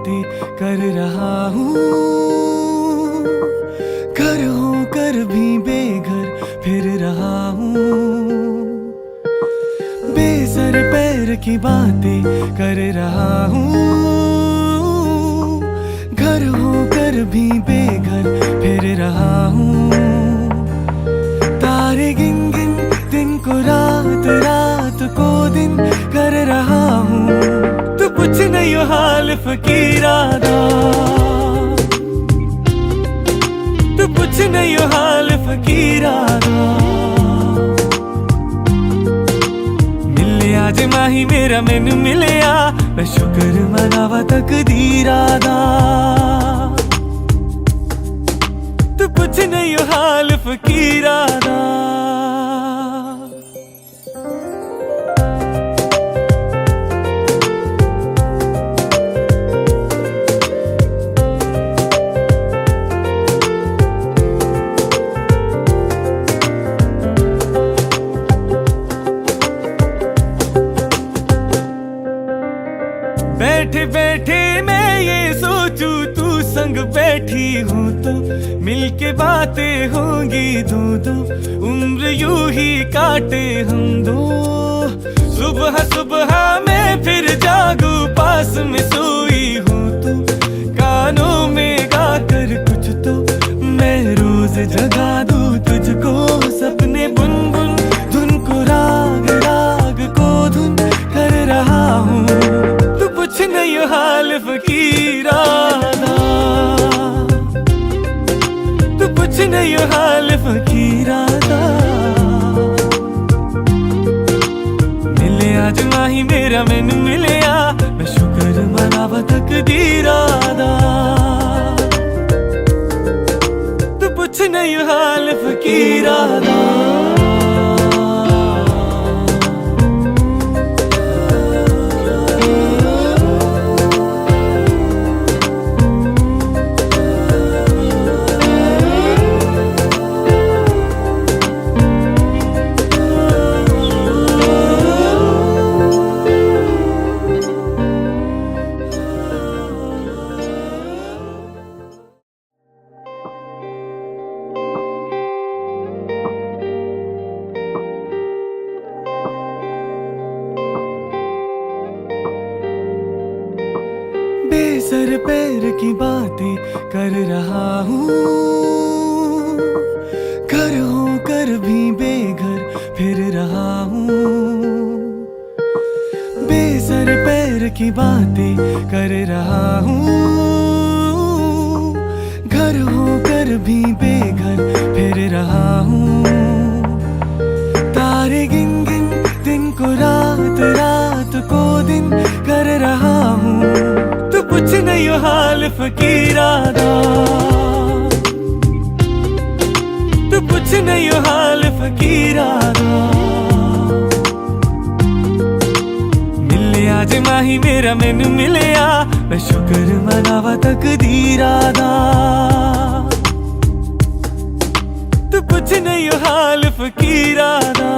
बातें कर रहा हूँ। घर होकर भी बेघर फिर रहा हूँ। बेसर पैर की बातें कर रहा हूँ। घर होकर भी बेघर फिर रहा हूँ। तारे गिन गिन दिन को रात, रात को दिन कर रहा हूँ। तू पूछ नहीं हाल फकीरा दा, तू पूछ नहीं हाल फकीरा दा। मिले आज माही मेरा मैनू मिलिया, मैं शुक्र मनावा तकदीरा दा। तू पूछ नहीं हाल फकीरा दा। बैठे बैठे मैं ये सोचूं तू संग बैठी हूँ तो मिलके बातें होंगी दो दो, उम्र यूं ही काटे हम दो। सुबह सुबह मैं फिर जागूं पास में सोई हूँ तू, कानों में गाकर कुछ तो मैं रोज जगा दूं तुझको। सपने बुन बुन धुन को राग, राग को धुन कर रहा हूँ। कुछ नहीं हाल फकीरा दा, तू कुछ नहीं हाल फकीरा दा। मिले आज माही मेरा मैनू मिलिया, मैं शुक्र मनावा तकदीरा दा। तू कुछ नहीं हाल फकीरा दा। बेसर पैर की बातें कर रहा हूँ। घर होकर भी बेघर फिर रहा हूँ। बेसर पैर की बातें कर रहा हूँ। घर होकर भी बेघर फिर रहा हूँ। तारे गिन गिन दिन को रात, रात को दिन कर रहा हूँ। तू पूछ नहीं हाल फकीरा दा, तू पूछ नहीं हाल फकीरा दा। मिले आज माही मेरा मैनू मिलिया, मैं शुक्र मनावा तकदीरा दा। तू पूछ नहीं हाल फकीरा दा।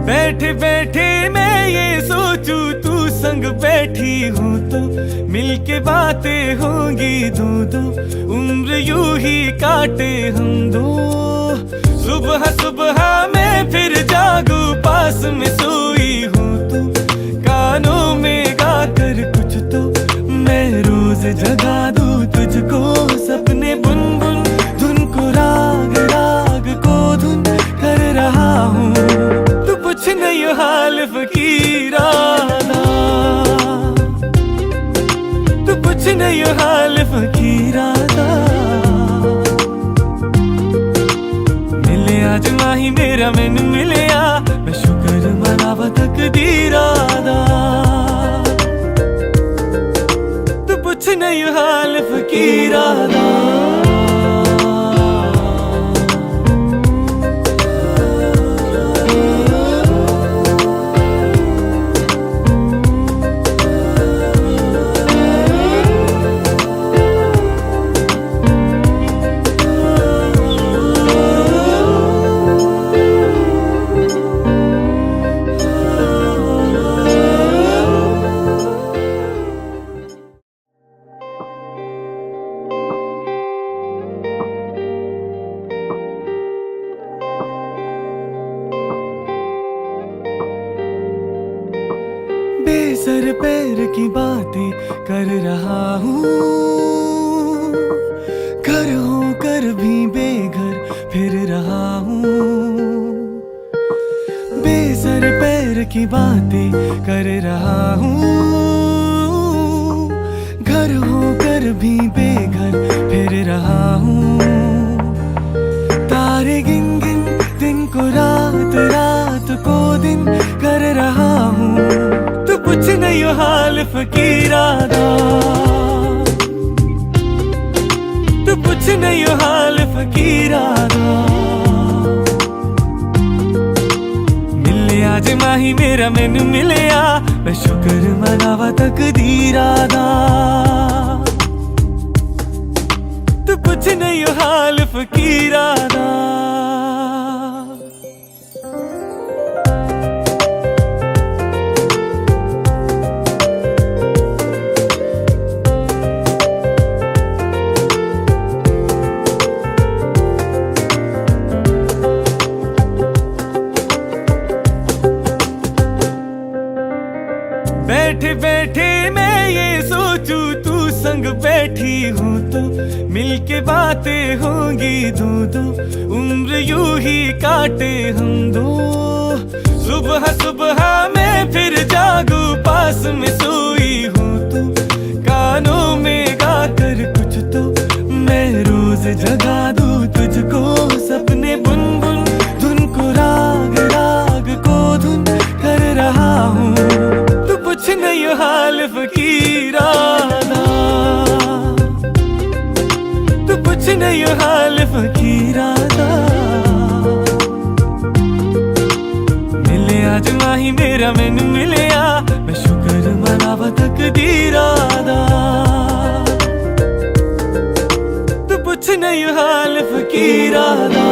बैठे बैठे मैं ये सोचूं तू संग बैठी हूँ तो मिलके बातें होंगी दो दो, उम्र यूं ही काटे हम दो। सुबह सुबह मैं फिर जागूं पास में सोई हूँ तू, कानों में गाकर कुछ तो मैं रोज जगा दूं तुझको। सपने बुन बुन धुन को राग, राग को धुन कर रहा हूँ। कुछ नहीं हाल फकीरा दा, तू कुछ नहीं हाल फकीरा दा। मिले आज माही मेरा मैनू मिलिया, मैं शुक्र मनावा तकदीरा दा। तू कुछ नहीं हाल फकीरा दा। बेसर पैर की बातें कर रहा हूँ, घर होकर भी बेघर फिर रहा हूँ। बेसर पैर की बातें कर रहा हूँ, घर होकर भी बेघर फिर रहा हूँ। तारे गिन गिन दिन को रात, रात को दिन कर रहा हूँ। तू पूछ नहीं हाल फकीरा दा, तू पूछ नहीं हाल फकीरा दा। मिले आज माही मेरा मैनू मिलिया, मैं शुक्र मनावा तकदीरा दा। तू पूछ नहीं हाल फकीरा दा। बैठे बैठे मैं ये सोचूं, तू संग बैठी हूँ तो मिलके बातें होंगी दो दो, उम्र यूं ही काटे हम दो। सुबह सुबह मैं फिर जागू, पास में सोई हूँ तू, कानों में गाकर कुछ तो मैं रोज जगा दूँ तुझको। सपने बुन बुन धुन को राग, राग को धुन कर रहा हूँ। कुछ नहीं हाल फकीरा दा, तू कुछ नहीं हाल फकीरा दा। मिले आज माही मेरा मैनू मिलिया, मैं शुक्र मनावा तकदीरा दा। तू कुछ नहीं हाल फकीरा दा।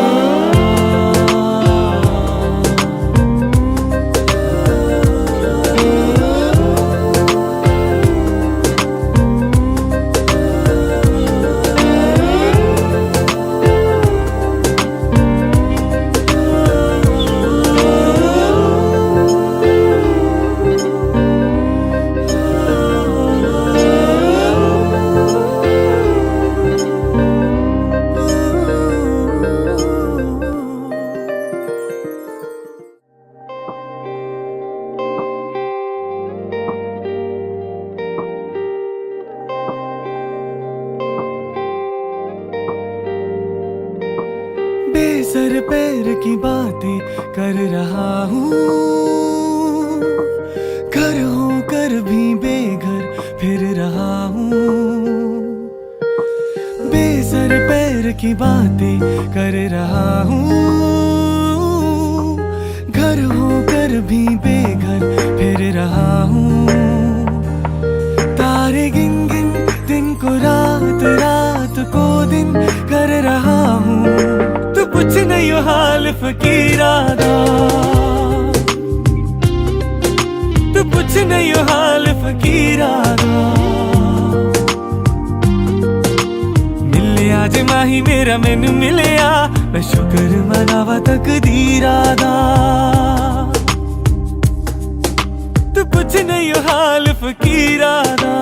बेसर पैर की बातें कर रहा हूँ, घर होकर भी बेघर फिर रहा हूँ। बेसर पैर की बातें कर रहा हूँ, घर होकर भी बेघर फिर रहा हूँ। तारे गिन गिन दिन को रात, रात को दिन कर रहा हूँ। तू पूछ नहीं हाल फकीरा दा, तू पूछ नहीं हाल फकीरा दा। मिले आज माही मेरा मैनू मिलिया, मैं शुक्र मनावा तकदीरा दा। तू पूछ नहीं हाल फकीरा दा।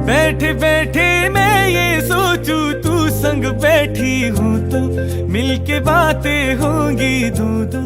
बैठे बैठे मैं ये सोचूं, तू संग बैठी हूँ तो मिलके बातें होंगी दो दो,